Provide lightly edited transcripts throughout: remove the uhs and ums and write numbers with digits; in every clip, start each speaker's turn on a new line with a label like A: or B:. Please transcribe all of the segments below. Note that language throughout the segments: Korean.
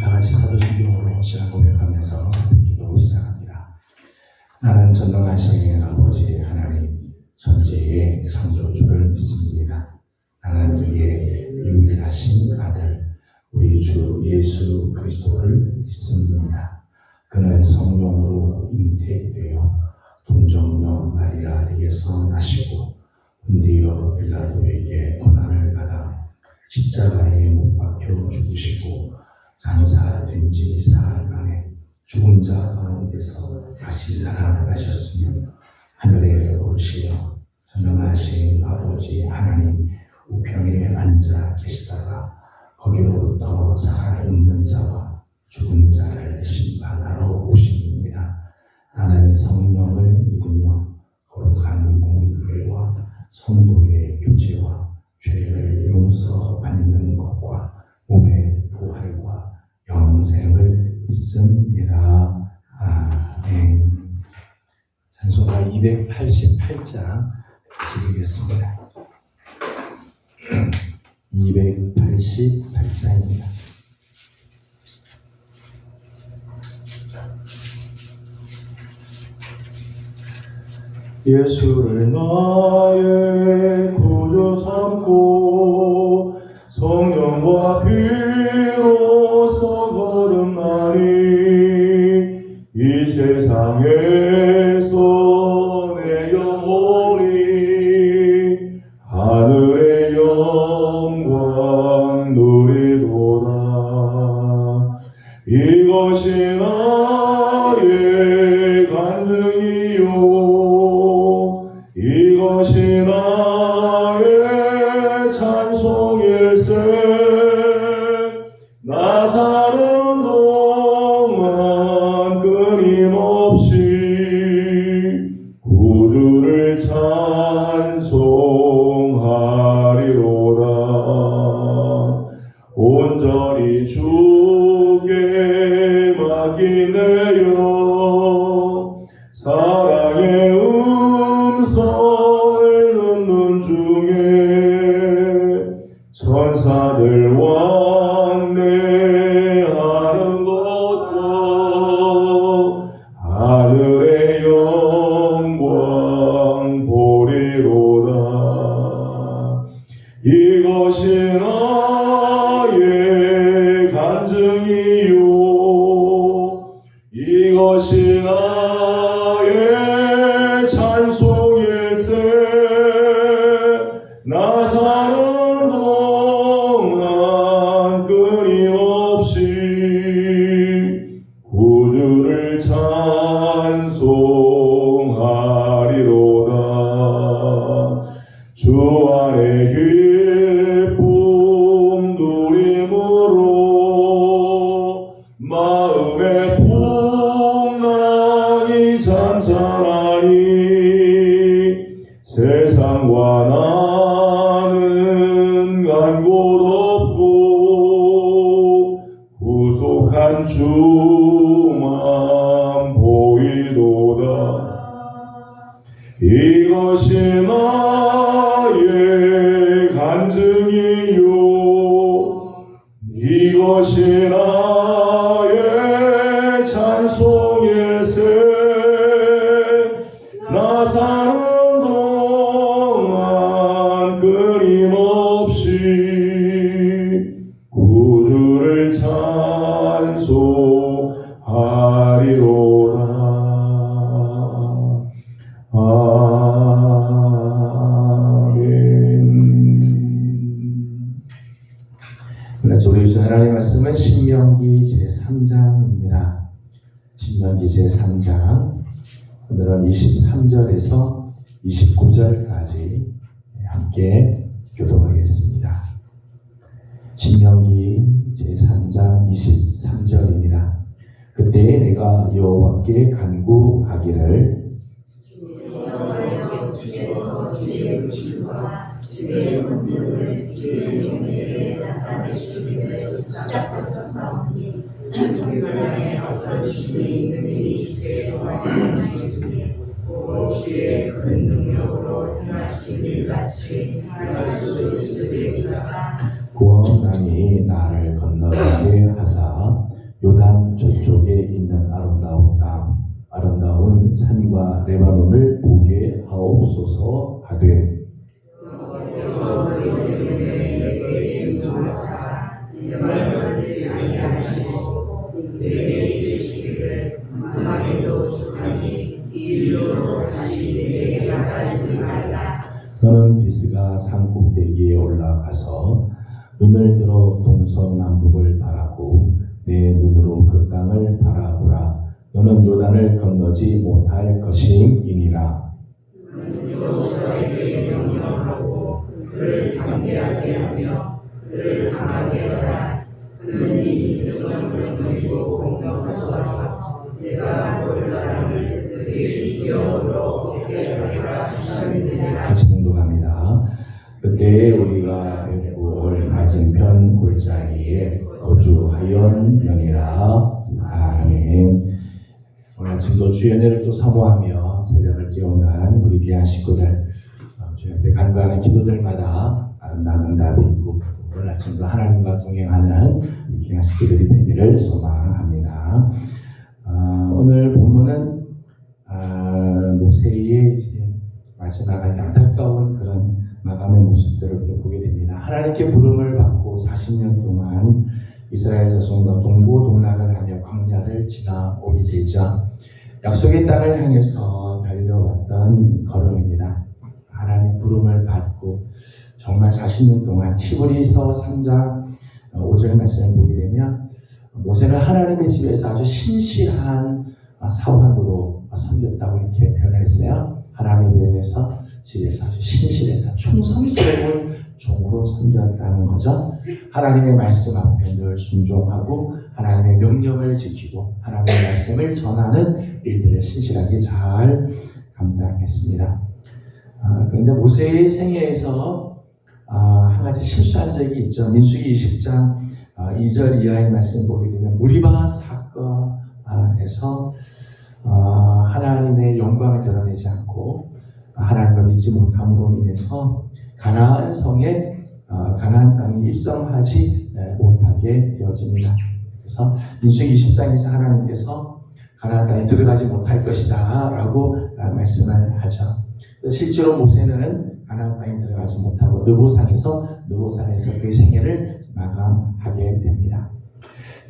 A: 다 같이 사도신경으로 신앙 고백하면서 기도 시작합니다. 나는 전능하신 아버지 하나님 전지의 창조주를 믿습니다. 나는 그의 유일하신 아들 우리 주 예수 그리스도를 믿습니다. 그는 성령으로 잉태되어 동정녀 마리아에게서 나시고 본디오 빌라도에게 고난을 받아 십자가에 못 박혀 죽으시고 장사된 지 사흘 만에 죽은 자 가운데서 다시 살아나셨으며 하늘에 오르시어 전능하신 아버지 하나님 우편에 앉아 계시다가 거기로부터 살아있는 자와 죽은 자를 심판하러 오십니다. 나는 성령을 믿으며 거룩한 공교회와 성도의 교제와 죄를 용서받는 것과 몸의 부활과 영생을 믿습니다. 아멘. 찬송가 288장 읽겠습니다. 288장입니다. 예수를 나의 구주 삼고 성령과 피로서 거듭나니 이 세상에서 내 영혼이 하늘의 영광 누리도다. 이것이 나의 간증이요 이것이 나의 찬송일세. 나 사는 동안 끊임없이 구주를 찬송하리로다. 온전히 주께 맡기네요. 사랑의 음성을 듣는 중에 천사들 왕래하는 것과 하늘의 영광 보리로다. 이것이 나의 간증이요 이것이 나의 찬송일세. 나 사는 동안 끊임없이 구주를 찬송하리로다. 주 안에 기쁨 누림으로 마음의 풍랑이 잔잔하니 세상과 나는 간 곳 없고 구속한 주만 보이도다. 이것이 나의 간증이요 이것이 나의 찬송일세. 나 사는 동안 끊임없이 구주를 찬송하리로다. 우리 주신 하나님의 말씀은 신명기 제3장입니다. 신명기 제3장 오늘은 23절에서 29절까지 함께 교독하겠습니다. 신명기 제3장 23절입니다. 그때 내가 여호와께 간구하기를 주의 구실과 주의 권능을 주의 종에게 나타내시기를 시작하셨사오니 정사장에 어떤 신이 있느니 주께서 행하시니 곧 주의 큰 능력으로 행하신 일같이 행할 수 있으리이다. 구원하니 나를 건너가게 하사
B: 요단 저쪽에 있는 아름다운 땅, 아름다운 산과 레바논을 보게 하옵소서 하되 너는 비스가 산 꼭대기에 올라가서 눈을 들어 동서남북을 바라고 내 눈으로 그 땅을 바라보라. 너는 요단을 건너지 못할 것이니라.
A: 여호수아에게 명령하고 그를 담대하게 하며 그를 강하게 하라. 그는 이 백성을 가지고 공격하소서. 내가 올바람을 그들의 기업으로 얻게 하리라 하시느니라.
B: 같이 공독합니다. 그때 우리가 백구월 맞은편 골짜기에 거주하였느니라. 아멘. 오늘 아침도 주의 은혜를 또 사모하며 새벽을 깨어난 우리 귀한 식구들, 주의 앞에 간구하는 기도들마다 아름다운 응답이 있고 오늘 아침도 하나님과 동행하는 우리 귀한 식구들이 되기를 소망합니다. 오늘 본문은 모세의 마지막 안타까운 그런 마감의 모습들을 이렇게 보게 됩니다. 하나님께 부름을 받고 40년 동안 이스라엘 자손과 동고동락을 하며 광야를 지나오게 되자 약속의 땅을 향해서 달려왔던 걸음입니다. 하나님 부름을 받고 정말 40년 동안 히브리서 3장 5절 말씀을 보게 되면 모세는 하나님의 집에서 아주 신실한 사원으로 섬겼다고 이렇게 표현을 했어요. 하나님에서 집에서 아주 신실했다, 충성스러운 종으로 섬겼다는 거죠. 하나님의 말씀 앞에 늘 순종하고 하나님의 명령을 지키고 하나님의 말씀을 전하는 일들을 신실하게 잘 감당했습니다. 그런데 모세의 생애에서 한 가지 실수한 적이 있죠. 민수기 20장 2절 이하의 말씀 보게 되면 무리바 사건에서 하나님의 영광을 드러내지 않고 하나님을 믿지 못함으로 인해서 가나안 성에 가나안 땅에 입성하지 못하게 되어집니다. 그래서 민수기 20장에서 하나님께서 가나안 땅에 들어가지 못할 것이다 라고 말씀을 하죠. 실제로 모세는 가나안 땅에 들어가지 못하고 느보산에서 그 생애를 마감하게 됩니다.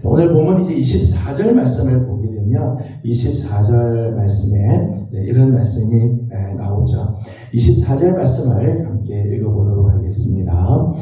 B: 오늘 보면 이제 24절 말씀을 보게 되면 24절 말씀에 이런 말씀이 나오죠. 24절 말씀을 함께 읽어보도록 하겠습니다.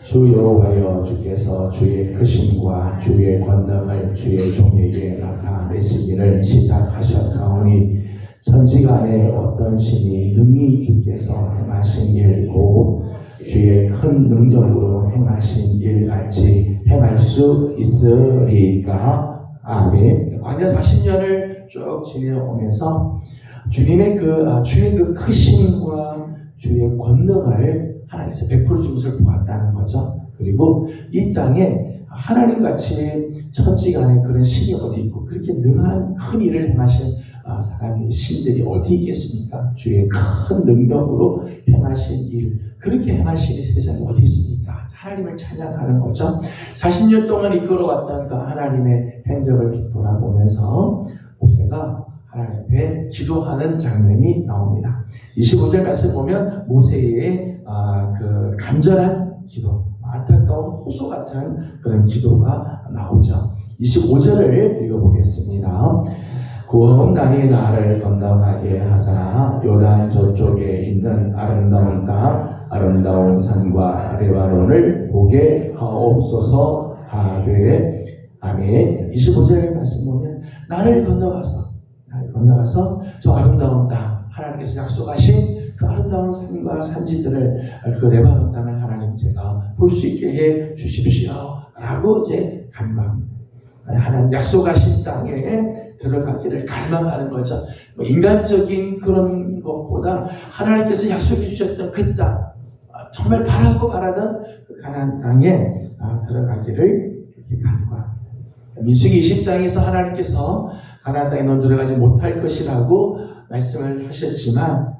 B: 주 여호와여, 주께서 주의 크심과 주의 권능을 주의 종에게 나타내시기를 시작하셨사오니 천지간에 어떤 신이 능히 주께서 행하신 일고 주의 큰 능력으로 행하신 일 같이 행할 수 있으리까. 아멘. 광야 40년을 쭉 지내오면서 주님의 주의 그 크심과 주의 권능을 하나님께서 베풀어 준 것을 보았다는 거죠. 그리고 이 땅에 하나님같이 천지간에 그런 신이 어디 있고 그렇게 능한 큰 일을 행하신 사람의 신들이 어디 있겠습니까? 주의 큰 능력으로 행하신 일, 그렇게 행하신 일이 세상에 어디 있습니까? 하나님을 찬양하는 거죠. 40년 동안 이끌어왔던 그 하나님의 행적을 쭉 돌아보면서 모세가 하나님 앞에 기도하는 장면이 나옵니다. 25절 말씀 보면 모세의 그 간절한 기도, 안타까운 호소 같은 그런 기도가 나오죠. 25절을 읽어보겠습니다. 구원당이 나를 건너가게 하사 요단 저쪽에 있는 아름다운 땅, 아름다운 산과 레바논을 보게 하옵소서 하되. 아멘. 25절 말씀 보면 나를 건너가서 저 아름다운 땅, 하나님께서 약속하신 그 아름다운 산과 산지들을, 그 레바논 땅을 하나님 제가 볼 수 있게 해 주십시오 라고 이제 간구합니다. 하나님 약속하신 땅에 들어가기를 갈망하는 거죠. 인간적인 그런 것보다 하나님께서 약속해 주셨던 그 땅, 정말 바라던 그 가나안 땅에 들어가기를 이렇게 간구합니다. 민수기 20장에서 하나님께서 가나안 땅에 넌 들어가지 못할 것이라고 말씀을 하셨지만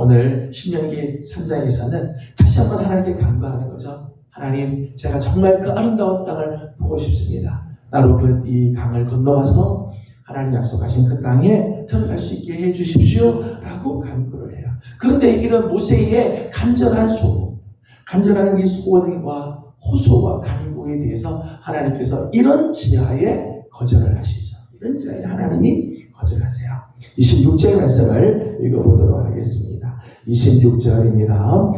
B: 오늘 신명기 3장에서는 다시 한번 하나님께 간구하는 거죠. 하나님, 제가 정말 그 아름다운 땅을 보고 싶습니다. 나로 이 강을 건너와서 하나님 약속하신 그 땅에 들어갈 수 있게 해 주십시오 라고 간구를 해요. 그런데 이런 모세의 간절한 소원, 간절한 이 소원과 호소와 간구에 대해서 하나님께서 이런 지하에 거절을 하시죠. 이런 지하에 하나님이 거절하세요. 26절 말씀을 읽어보도록 하겠습니다. 26절입니다.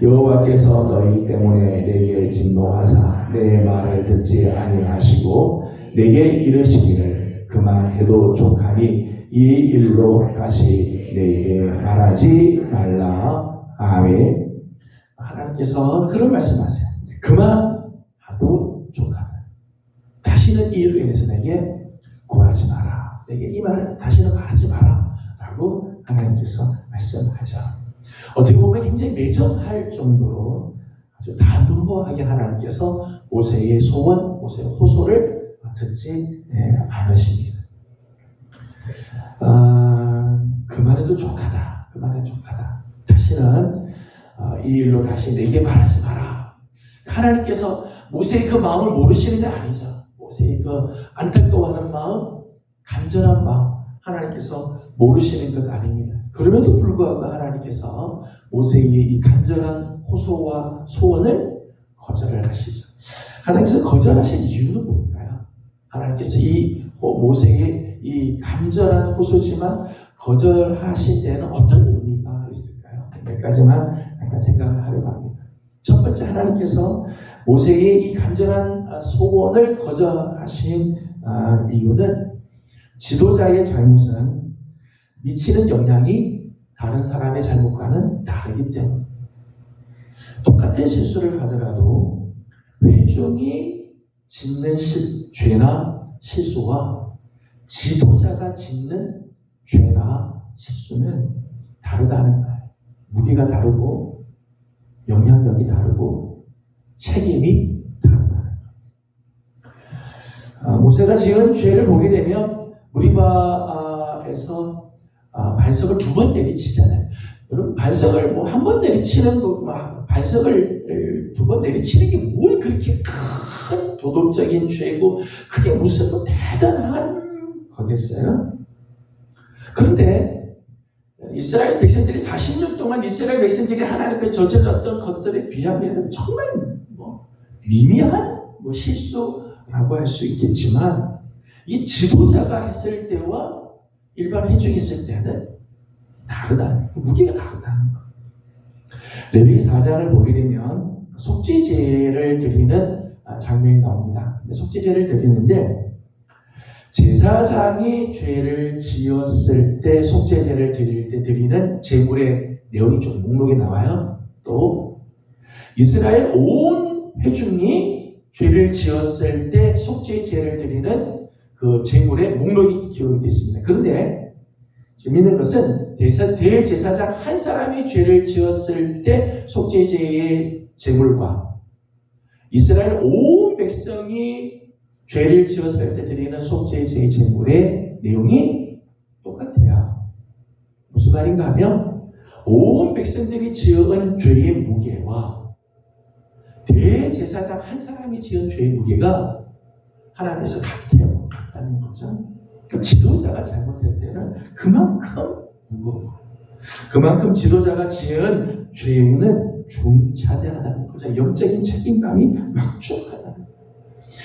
B: 여호와께서 너희 때문에 내게 진노하사 내 말을 듣지 아니하시고 내게 이르시기를 그만해도 족하니 이 일로 다시 내게 말하지 말라. 아멘. 하나님께서 그런 말씀하세요. 그만하도 족하다. 다시는 이 일로 인해서 내게 구하지 마라. 내게 이 말을 다시는 말하지 마라. 라고 하나님께서 말씀하죠. 어떻게 보면 굉장히 매정할 정도로 아주 단호하게 하나님께서 모세의 소원, 모세의 호소를 듣지 않으십니다. 그만해도 족하다. 그만해도 족하다. 다시는 이 일로 다시 내게 말하지 마라. 하나님께서 모세의 그 마음을 모르시는 게 아니죠. 모세의 그 안타까워하는 마음, 간절한 마음, 하나님께서 모르시는 것 아닙니다. 그럼에도 불구하고 하나님께서 모세의 이 간절한 호소와 소원을 거절을 하시죠. 하나님께서 거절하신 이유는 뭘까요? 하나님께서 이 모세의 이 간절한 호소지만 거절하신 데는 어떤 의미가 있을까요? 몇 가지만 약간 생각을 하려고 합니다. 첫 번째, 하나님께서 모세의 이 간절한 소원을 거절하신 이유는 지도자의 잘못은 미치는 영향이 다른 사람의 잘못과는 다르기 때문에, 똑같은 실수를 하더라도 회중이 짓는 죄나 실수와 지도자가 짓는 죄나 실수는 다르다는 거예요. 무게가 다르고 영향력이 다르고 책임이 다르다는 거예요. 모세가 지은 죄를 보게 되면 무리바에서 반석을 2번 내리치잖아요. 여러분, 반석을 뭐 한 번 내리치는 거, 반석을 2번 내리치는 게 뭘 그렇게 큰 도덕적인 죄고 그게 무슨 뭐 대단한 거겠어요? 그런데 이스라엘 백성들이 40년 동안 이스라엘 백성들이 하나님 앞에 저질렀던 것들에 비하면 정말 미미한 실수라고 할 수 있겠지만, 이 지도자가 했을 때와 일반 회중이 했을 때는 다르다는, 무게가 다르다는 거. 레위기 4장을 보게 되면 속죄제를 드리는 장면이 나옵니다. 속죄제를 드리는데, 제사장이 죄를 지었을 때 속죄제를 드릴 때 드리는 제물의 내용이 좀 목록에 나와요. 또 이스라엘 온 회중이 죄를 지었을 때 속죄제를 드리는 그 제물의 목록이 기록이 되어 있습니다. 그런데 재미있는 것은 대제사장 한 사람이 죄를 지었을 때 속죄제의 제물과 이스라엘 온 백성이 죄를 지었을 때 드리는 속죄제의 제물의 내용이 똑같아요. 무슨 말인가 하면 온 백성들이 지은 죄의 무게와 대제사장 한 사람이 지은 죄의 무게가 하나님에서 같다는 거죠. 그러니까 지도자가 잘못할 때는 그만큼 무거워. 그만큼 지도자가 지은 죄는 중차대하다는 거죠. 영적인 책임감이 막중하다는 거죠.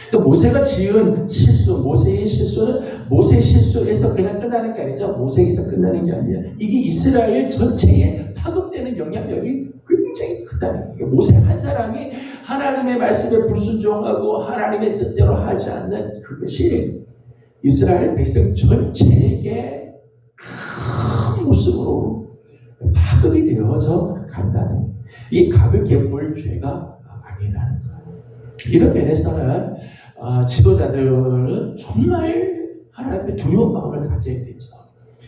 B: 그러니까 모세가 지은 실수, 모세의 실수는 모세의 실수에서 그냥 끝나는 게 아니죠. 모세에서 끝나는 게 아니라 이게 이스라엘 전체에 파급되는 영향력이 굉장히 크다는 거예요. 모세 한 사람이 하나님의 말씀에 불순종하고 하나님의 뜻대로 하지 않는 그것이 이스라엘 백성 전체에게 큰 모습으로 파급이 되어져 간다는, 이 가볍게 볼 죄가 아니라는 거예요. 이런 면에서는 지도자들은 정말 하나님의 두려운 마음을 가져야 되죠.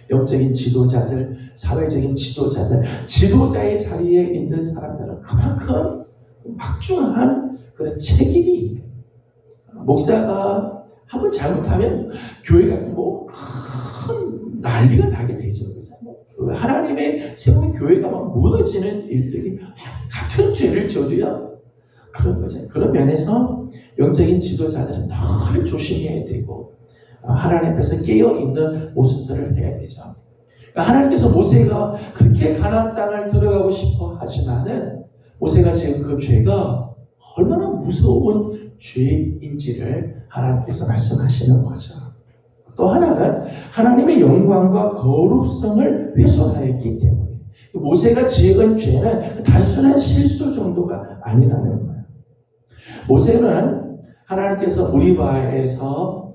B: 영적인 지도자들, 사회적인 지도자들, 지도자의 자리에 있는 사람들은 그만큼 막중한 그런 책임이 있는, 목사가 한번 잘못하면 교회가 큰 난리가 나게 되죠. 하나님의 세운 교회가 막 무너지는 일들이, 같은 죄를 지어도요 그런 거죠. 그런 면에서 영적인 지도자들은 늘 조심해야 되고 하나님 앞에서 깨어있는 모습들을 해야 되죠. 하나님께서 모세가 그렇게 가나안 땅을 들어가고 싶어 하지만은 모세가 지은 그 죄가 얼마나 무서운 죄인지를 하나님께서 말씀하시는 거죠. 또 하나는 하나님의 영광과 거룩성을 훼손하였기 때문에 모세가 지은 죄는 단순한 실수 정도가 아니라는 거예요. 모세는 하나님께서 무리바에서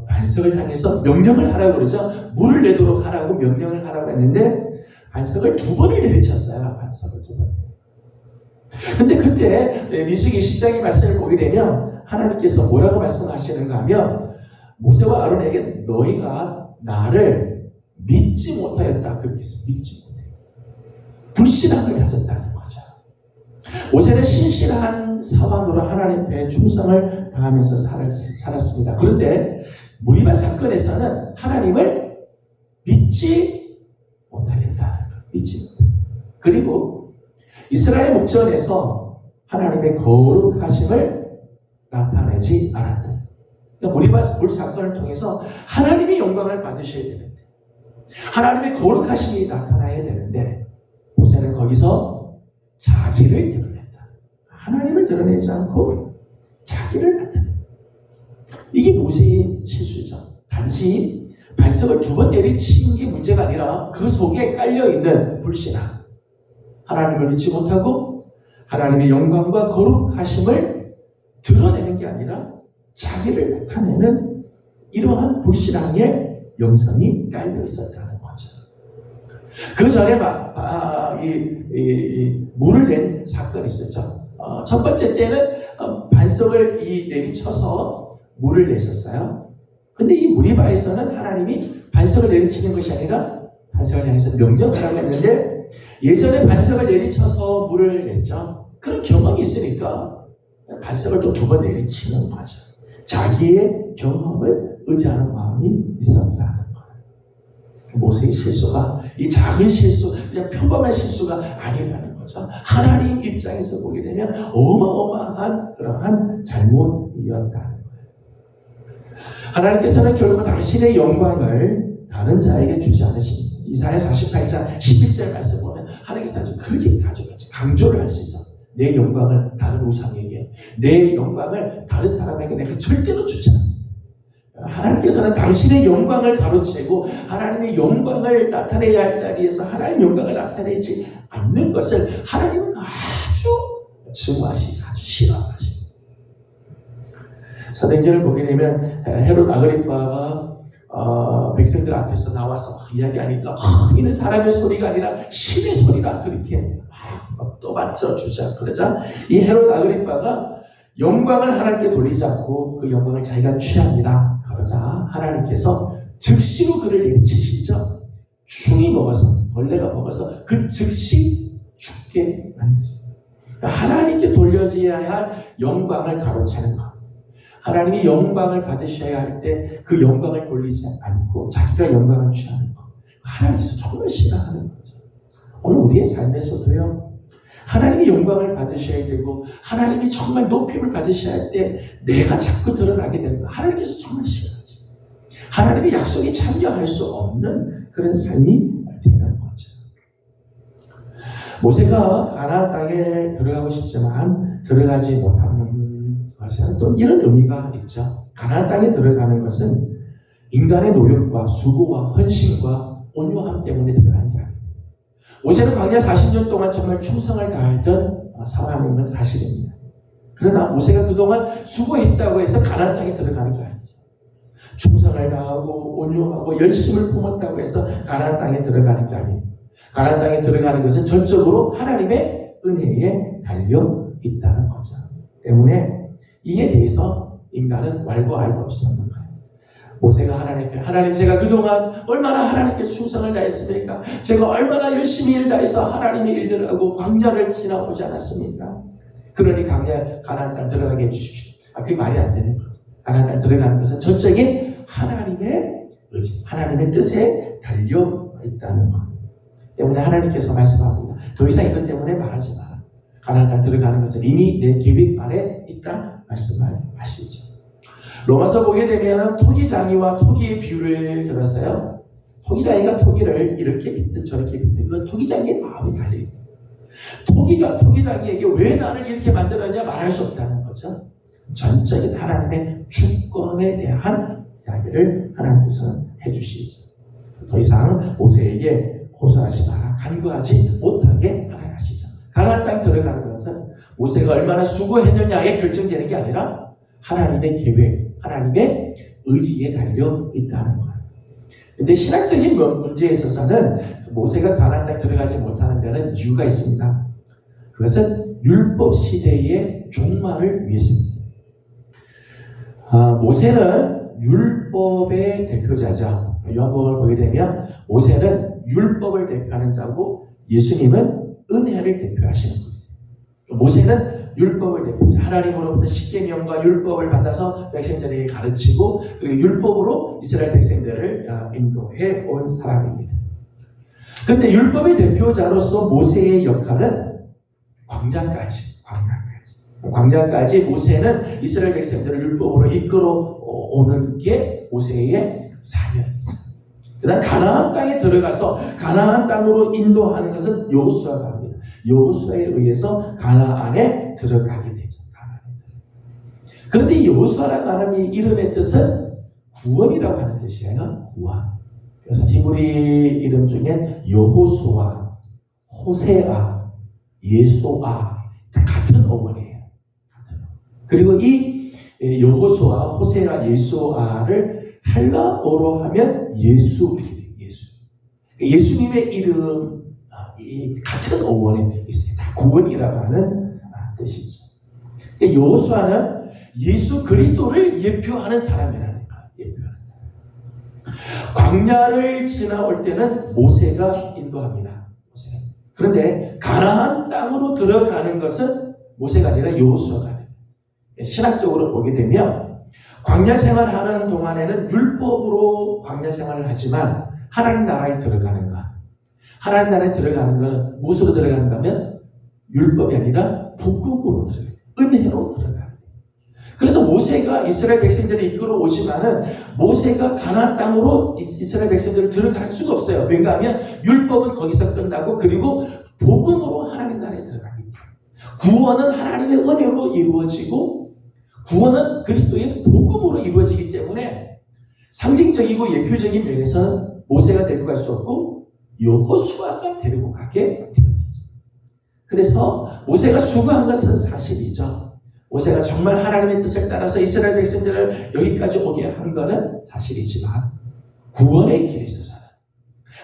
B: 반석을 향해서 명령을 하라고 그러죠. 물을 내도록 하라고 명령을 하라고 했는데 반석을 2번을 내리쳤어요. 반석을 2번. 근데 그때 민수기 10장의 말씀을 보게 되면 하나님께서 뭐라고 말씀하시는가 하면 모세와 아론에게 너희가 나를 믿지 못하였다. 그렇게 해서 믿지 못해. 불신앙을 가졌다는 거죠. 모세는 신실한 사관으로 하나님 앞에 충성을 다하면서 살았습니다. 그런데 무리바 사건에서는 하나님을 믿지 못하겠다. 믿지 못해. 그리고 이스라엘 목전에서 하나님의 거룩하심을 나타내지 않았다. 그러니까 무리바 물 사건을 통해서 하나님의 영광을 받으셔야 되는데 하나님의 거룩하심이 나타나야 되는데 모세는 거기서 자기를 드러냈다. 하나님을 드러내지 않고 자기를 나타낸다. 이게 모세의 실수죠. 단지 반석을 2번 내리친 게 문제가 아니라 그 속에 깔려있는 불신앙. 하나님을 믿지 못하고 하나님의 영광과 거룩하심을 드러내는 게 아니라 자기를 나타내는 이러한 불신앙의 영성이 깔려 있었다는 거죠. 그 전에 물을 낸 사건이 있었죠. 첫 번째 때는 반석을 내리쳐서 물을 냈었어요. 근데 이 무리바에서는 하나님이 반석을 내리치는 것이 아니라 반석을 향해서 명령하라고 했는데 예전에 반석을 내리쳐서 물을 냈죠. 그런 경험이 있으니까 반석을 또 2번 내리치는 거죠. 자기의 경험을 의지하는 마음이 있었다는 거예요. 모세의 실수가 이 작은 실수, 그냥 평범한 실수가 아니라는 거죠. 하나님 입장에서 보게 되면 어마어마한 그러한 잘못이었다는 거예요. 하나님께서는 결국 당신의 영광을 다른 자에게 주지 않으십니다. 이사야 48장 11절 말씀 보면 하나님께서 아주 그렇게 강조를 하시죠. 내 영광을 다른 우상에게, 내 영광을 다른 사람에게 내가 절대로 주지 않습니다. 하나님께서는 당신의 영광을 가로채고 하나님의 영광을 나타내야 할 자리에서 하나님의 영광을 나타내지 않는 것을 하나님은 아주 증오하시죠. 아주 싫어하시죠. 사도행전을 보게 되면 헤롯 아그리빠가 백성들 앞에서 나와서 이야기하니까 이는 사람의 소리가 아니라 신의 소리라 그렇게 떠받쳐 주자. 그러자 이 헤롯 아그리빠가 영광을 하나님께 돌리지 않고 그 영광을 자기가 취합니다. 그러자 하나님께서 즉시로 그를 내리치시죠. 충이 먹어서 벌레가 먹어서 그 즉시 죽게 만드십니다. 그러니까 하나님께 돌려져야 할 영광을 가로채는 것. 하나님이 영광을 받으셔야 할 때 그 영광을 돌리지 않고 자기가 영광을 취하는 것. 하나님께서 정말 싫어하는 거죠. 오늘 우리의 삶에서도요. 하나님이 영광을 받으셔야 되고 하나님이 정말 높임을 받으셔야 할 때 내가 자꾸 드러나게 되는 거. 하나님께서 정말 싫어하죠. 하나님의 약속에 참여할 수 없는 그런 삶이 되는 거죠. 모세가 가나안 땅에 들어가고 싶지만 들어가지 못하는 것은 또 이런 의미가 있죠. 가나안 땅에 들어가는 것은 인간의 노력과 수고와 헌신과 온유함 때문에 들어가는 게 아닙니다. 모세는 광야 40년 동안 정말 충성을 다했던 상황임은 사실입니다. 그러나 모세가 그동안 수고했다고 해서 가나안 땅에 들어가는 게 아니죠. 충성을 다하고 온유하고 열심을 품었다고 해서 가나안 땅에 들어가는 게 아닙니다. 가나안 땅에 들어가는 것은 전적으로 하나님의 은혜에 달려 있다는 거죠. 때문에 이에 대해서 인간은 왈가왈부 없었는 거예요. 모세가 하나님께 하나님 제가 그동안 얼마나 하나님께 충성을 다했습니까? 제가 얼마나 열심히 일 다해서 하나님의 일들을 하고 광야를 지나오지 않았습니까? 그러니 가나안 땅 들어가게 해주십시오. 그게 말이 안 되는 거죠. 가나안 땅 들어가는 것은 전적인 하나님의 의지, 하나님의 뜻에 달려 있다는 것 때문에 하나님께서 말씀합니다. 더 이상 이것 때문에 말하지 마라. 가나안 땅 들어가는 것은 이미 내 계획 아래 있다 말씀을 하시죠. 로마서 보게 되면 토기장이와 토기의 비유를 들었어요. 토기장이가 토기를 이렇게 빗든 저렇게 빗든 그 토기장의 마음이 달려요. 토기장이에게 왜 나를 이렇게 만들었냐 말할 수 없다는 거죠. 전적인 하나님의 주권에 대한 이야기를 하나님께서는 해주시죠. 더 이상 모세에게 호소하지 마라, 간구하지 못하게 하라 하시죠. 가나안 땅 들어가는 것은 모세가 얼마나 수고했느냐에 결정되는 게 아니라 하나님의 계획, 하나님의 의지에 달려 있다는 거예요. 근데 신학적인 문제에 있어서는 모세가 가나안 땅 들어가지 못하는 데는 이유가 있습니다. 그것은 율법 시대의 종말을 위해서입니다. 모세는 율법의 대표자죠. 요한복음을 보게 되면 모세는 율법을 대표하는 자고 예수님은 은혜를 대표하시는 분이세요. 모세는 율법을 대표하죠. 하나님으로부터 십계명과 율법을 받아서 백성들에게 가르치고 그리고 율법으로 이스라엘 백성들을 인도해 온 사람입니다. 그런데 율법의 대표자로서 모세의 역할은 광야까지 모세는 이스라엘 백성들을 율법으로 이끌어 오는 게 모세의 사명이죠. 그다음 가나안 땅에 들어가서 가나안 땅으로 인도하는 것은 여호수아가 합니다. 여호수아에 의해서 가나안에 들어가게 되죠. 그런데 여호수아라는 하나님의 이름의 뜻은 구원이라고 하는 뜻이에요. 구원. 그래서 히브리 이름 중에 여호수아, 호세아, 예소아 다 같은 어원이에요. 그리고 이 여호수아, 호세아, 예소아를 헬라어로 하면 예수입니다. 예수님의 이름 같은 어원에 있습니다. 구원이라고 하는 뜻이죠. 여호수아는 예수 그리스도를 예표하는 사람이라는 거예요. 광야를 지나올 때는 모세가 인도합니다. 그런데 가나안 땅으로 들어가는 것은 모세가 아니라 여호수아가 됩니다. 신학적으로 보게 되면 광야 생활하는 동안에는 율법으로 광야 생활을 하지만 하나님 나라에 들어가는 것, 하나님 나라에 들어가는 것은 무엇으로 들어가는가 하면 율법이 아니라 복음으로 들어가요. 은혜로 들어가요. 그래서 모세가 이스라엘 백성들을 이끌어 오지만은 모세가 가나안 땅으로 이스라엘 백성들을 들어갈 수가 없어요. 왜냐하면 율법은 거기서 끝나고 그리고 복음으로 하나님 나라에 들어가기 때문에 구원은 하나님의 은혜로 이루어지고 구원은 그리스도의 복음으로 이루어지기 때문에 상징적이고 예표적인 면에서는 모세가 데리고 갈 수 없고 여호수아가 데리고 가게 되어지죠. 그래서 모세가 수고한 것은 사실이죠. 모세가 정말 하나님의 뜻을 따라서 이스라엘 백성들을 여기까지 오게 한 것은 사실이지만 구원의 길에 있어서는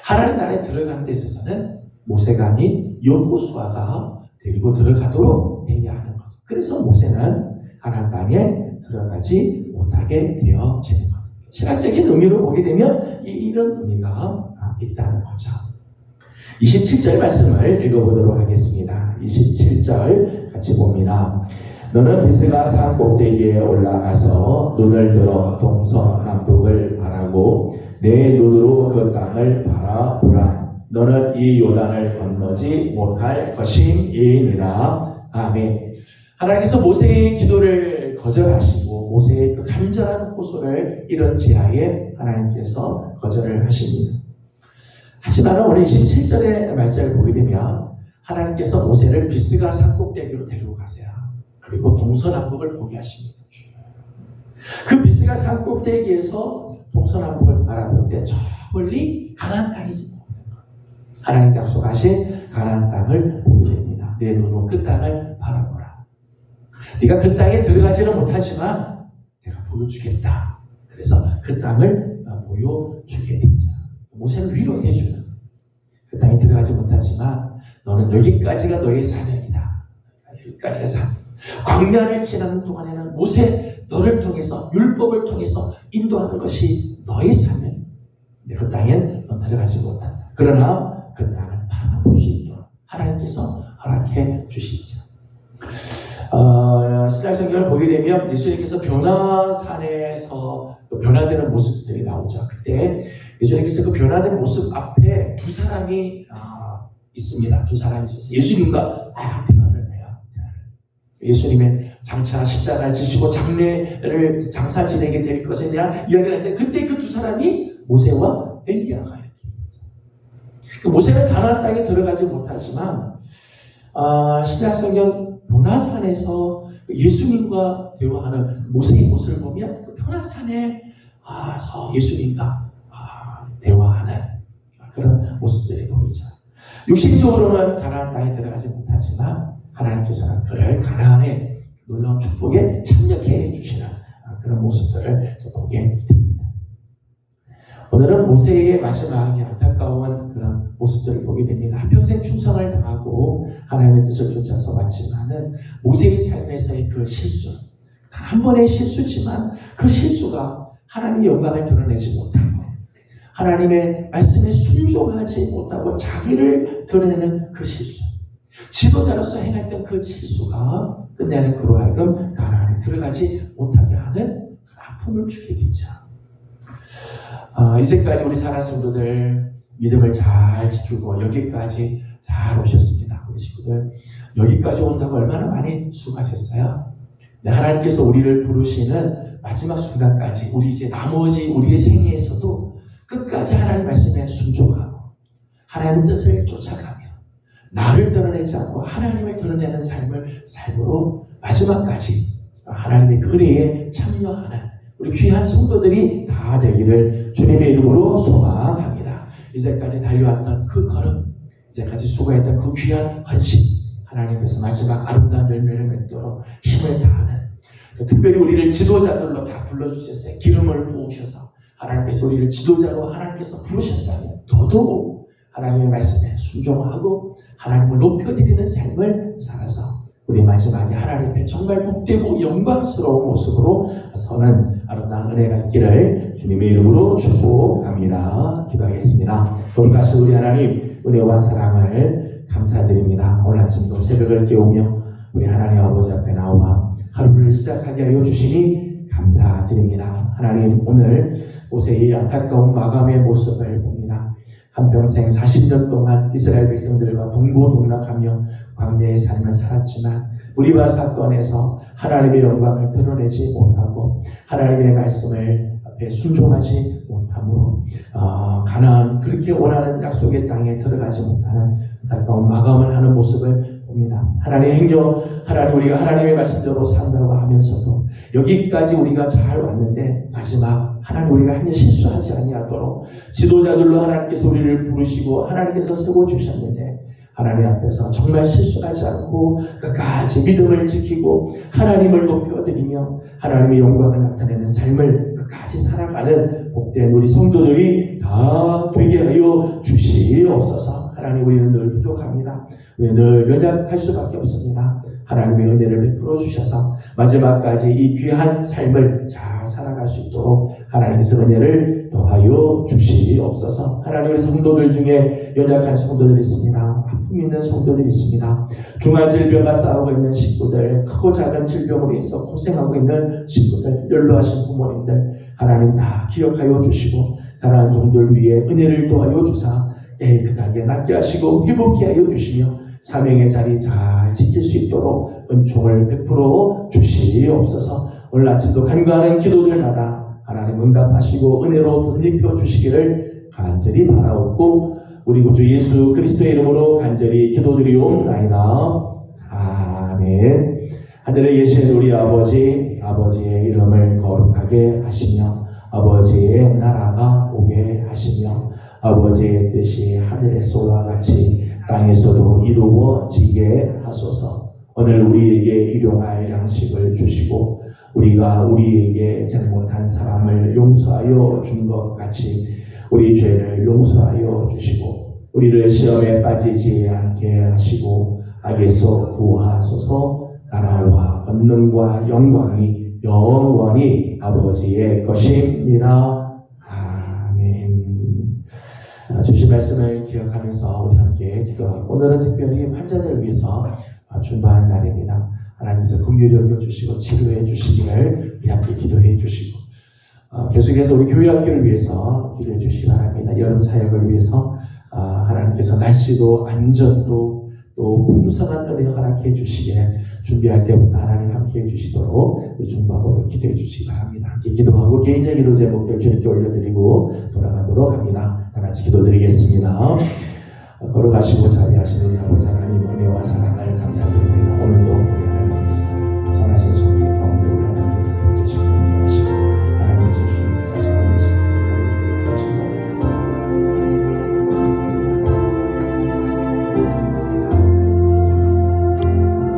B: 하나님 나라에 들어가는 데 있어서는 모세가 아닌 여호수아가 데리고 들어가도록 해야 하는 거죠. 그래서 모세는 가나안 땅에 들어가지 못하게 되어지는 거죠. 신학적인 의미로 보게 되면 이런 의미가 있다는 거죠. 27절 말씀을 읽어보도록 하겠습니다. 27절 같이 봅니다. 너는 비스가 산 꼭대기에 올라가서 눈을 들어 동서남북을 바라고 내 눈으로 그 땅을 바라보라. 너는 이 요단을 건너지 못할 것임이니라. 아멘. 하나님께서 모세의 기도를 거절하시고 모세의 그 간절한 호소를 이런 지하에 하나님께서 거절을 하십니다. 하지만 오늘 27절의 말씀을 보게 되면 하나님께서 모세를 비스가 산 꼭대기로 데리고 가세요. 그리고 동서남북을 보게 하십니다. 그 비스가 산 꼭대기에서 동서남북을 바라볼 때 저 멀리 가나안 땅이지. 하나님 약속하신 가나안 땅을 보게 됩니다. 내 눈으로 그 땅을 바라보라. 네가 그 땅에 들어가지는 못하지만 내가 보여주겠다. 그래서 그 땅을 보여주게 되죠. 모세를 위로해 주는 그 땅에 들어가지 못하지만 너는 여기까지가 너의 사명이다. 여기까지가 사명. 광야를 지나는 동안에는 모세 너를 통해서 율법을 통해서 인도하는 것이 너의 사명. 근데 그 땅엔 넌 들어가지 못한다. 그러나 그 땅을 바라볼 수 있도록 하나님께서 허락해 주시죠. 신약 성경을 보게 되면 예수님께서 변화산에서 변화되는 모습들이 나오죠. 그때 예수님께서 그 변화된 모습 앞에 두 사람이 있습니다. 두 사람이 있었어요. 예수님과 대화를 해요. 예수님의 장차 십자가를 지시고 장사 지내게 될 것에 대한 이야기를 했는데 그때 그 두 사람이 모세와 엘리야가 이렇게 그 모세는 가나안 땅에 들어가지 못하지만 신약성경 변화산에서 예수님과 대화하는 모세의 모습을 보면 그 변화산에 예수님과 대화하는 그런 모습들이 보이죠. 육신적으로는 가나안 땅에 들어가지 못하지만 하나님께서는 그를 가나안의 놀라운 축복에 참여케 해주시는 그런 모습들을 보게 됩니다. 오늘은 모세의 마지막에 안타까운 그런 모습들을 보게 됩니다. 한평생 충성을 다하고 하나님의 뜻을 쫓아서 왔지만은 모세의 삶에서의 그 실수, 단 한 번의 실수지만 그 실수가 하나님의 영광을 드러내지 못하고 하나님의 말씀에 순종하지 못하고 자기를 드러내는 그 실수, 지도자로서 행했던 그 실수가 끝내는 그로 하여금 가나안에 들어가지 못하게 하는 그 아픔을 주게 되죠. 이제까지 우리 사랑하는 성도들 믿음을 잘 지키고 여기까지 잘 오셨습니다. 우리 식구들 여기까지 온다고 얼마나 많이 수고하셨어요? 하나님께서 우리를 부르시는 마지막 순간까지 우리 이제 나머지 우리의 생애에서도 끝까지 하나님 말씀에 순종하고 하나님의 뜻을 쫓아가며 나를 드러내지 않고 하나님을 드러내는 삶으로 마지막까지 하나님의 그 은혜에 참여하는 우리 귀한 성도들이 다 되기를 주님의 이름으로 소망합니다. 이제까지 달려왔던 그 걸음, 이제까지 수고했던 그 귀한 헌신, 하나님께서 마지막 아름다운 열매를 맺도록 힘을 다하는, 특별히 우리를 지도자들로 다 불러주셨어요. 기름을 부으셔서 하나님께서 우리를 지도자로 하나님께서 부르셨다면 더더욱 하나님의 말씀에 순종하고 하나님을 높여드리는 삶을 살아서 우리 마지막에 하나님 앞에 정말 복되고 영광스러운 모습으로 서는 아름다운 은혜가 있기를 주님의 이름으로 축복합니다. 기도하겠습니다. 거룩하신 우리 하나님, 은혜와 사랑을 감사드립니다. 오늘 아침도 새벽을 깨우며 우리 하나님 아버지 앞에 나와 하루를 시작하게 하여 주시니 감사드립니다. 하나님, 오늘 모세의 안타까운 마감의 모습을 봅니다. 한평생 40년 동안 이스라엘 백성들과 동고동락하며 광야의 삶을 살았지만 무리바 사건에서 하나님의 영광을 드러내지 못하고 하나님의 말씀을 앞에 순종하지 못함으로 가나안 그렇게 원하는 약속의 땅에 들어가지 못하는 안타까운 마감을 하는 모습을 봅니다. 하나님의 행여 하나님 우리가 하나님의 말씀대로 산다고 하면서도 여기까지 우리가 잘 왔는데 마지막 하나님 우리가 한일 실수하지 아니하도록 지도자들로 하나님께서 우리를 부르시고 하나님께서 세워주셨는데 하나님 앞에서 정말 실수하지 않고 끝까지 믿음을 지키고 하나님을 높여드리며 하나님의 영광을 나타내는 삶을 끝까지 살아가는 복된 우리 성도들이 다 되게 하여 주시옵소서. 하나님, 우리는 늘 부족합니다. 우리는 늘 연약할 수밖에 없습니다. 하나님의 은혜를 베풀어 주셔서 마지막까지 이 귀한 삶을 잘 살아갈 수 있도록 하나님께서 은혜를 더하여 주시옵소서. 하나님의 성도들 중에 연약한 성도들이 있습니다. 아픔 있는 성도들이 있습니다. 중한 질병과 싸우고 있는 식구들, 크고 작은 질병으로 인해서 고생하고 있는 식구들, 연로하신 부모님들, 하나님 다 기억하여 주시고 사랑하는 종들 위에 은혜를 더하여 주사 깨끗하게 낫게 하시고 회복케 하여 주시며 사명의 자리 잘 지킬 수 있도록 은총을 베풀어 주시옵소서. 오늘 아침도 간구하는 기도들마다 하나님 응답하시고 은혜로 덧입혀 주시기를 간절히 바라옵고 우리 구주 예수 그리스도의 이름으로 간절히 기도드리옵나이다. 아멘. 하늘에 계신 우리 아버지의 이름을 거룩하게 하시며 아버지의 나라가 오게 하시며 아버지의 뜻이 하늘에서와 같이 땅에서도 이루어지게 하소서. 오늘 우리에게 일용할 양식을 주시고 우리가 우리에게 잘못한 사람을 용서하여 준 것 같이 우리 죄를 용서하여 주시고 우리를 시험에 빠지지 않게 하시고 악에서 구하소서. 나라와 권능과 영광이 영원히 아버지의 것입니다. 아멘. 주신 말씀을 기억하면서 우리 함께 기도하고 오늘은 특별히 환자들 위해서 준비하는 날입니다. 하나님께서 긍휼히 여겨주시고 치료해 주시기를 우리 함께 기도해 주시고 계속해서 우리 교회 학교를 위해서 기도해 주시기 바랍니다. 여름 사역을 위해서 하나님께서 날씨도 안전도 또 또 풍성한 은혜 허락해 주시게 준비할 때부터 하나님 함께 해주시도록 우리 중보하고도 기도해 주시기 바랍니다. 함께 기도하고 개인적 기도 제목들 주님께 올려드리고 돌아가도록 합니다. 다 같이 기도드리겠습니다. 걸어가시고 자리하시는 우리 아버지 하나님 은혜와 사랑을 감사드립니다.